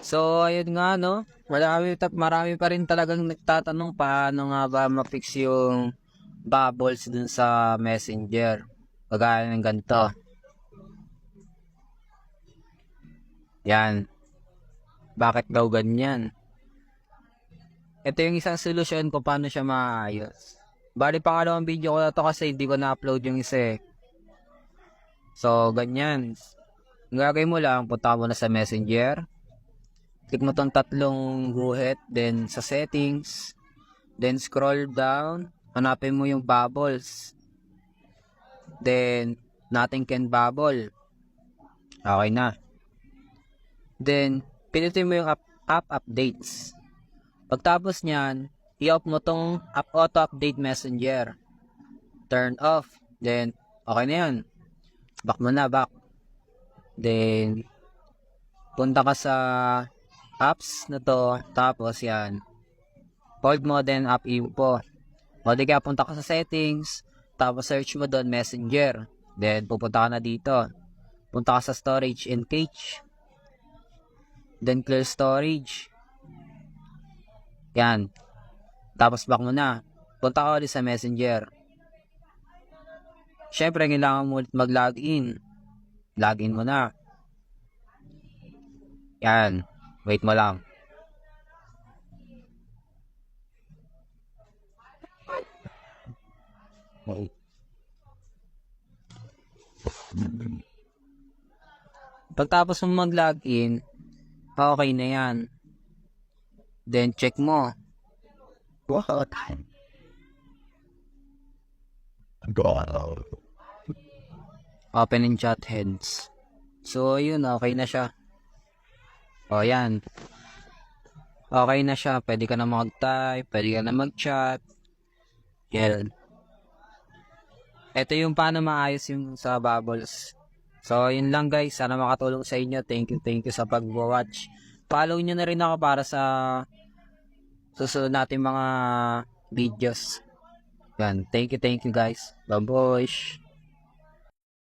So, ayun nga, no? Marami pa rin talagang nagtatanong paano nga ba ma-fix yung bubbles dun sa Messenger. Kagaya ng ganito. Yan. Bakit daw ganyan? Ito yung isang solusyon kung paano siya maayos. Bali, pangalawang video ko na to kasi hindi ko na-upload yung isa eh. So, ganyan. Ang gagawin mo lang, punta mo na sa Messenger. Click mo tong tatlong guhit, then sa settings, then scroll down, hanapin mo yung bubbles. Then, nothing can bubble. Okay na. Then, pinutin mo yung app updates. Pagtapos niyan, i-off mo tong auto update messenger. Turn off. Then, okay na yun. Back mo na, back. Then, punta ka sa apps na to. Tapos yan. Hold mo then app info. O di kaya punta ka sa settings. Tapos search mo doon messenger. Then, pupunta ka na dito. Punta ka sa storage and cache. Then, clear storage. Yan. Tapos back mo na. Punta ka ulit sa messenger. Siyempre, kailangan mo ulit mag-login. Login mo na. Yan. Wait mo lang. Pagtapos mo mag-login, okay na yan. Then, check mo. What? Open in chat heads. So, yun, okay na siya. O, yan. Okay na siya. Pwede ka na mag-type, pwede ka na mag-chat. Yan. Ito yung paano maayos yung sa bubbles. So, yun lang guys. Sana makatulong sa inyo. Thank you sa pag-watch. Follow nyo na rin ako para sa susunod natin mga videos. Yan. Thank you guys. Bye-bye.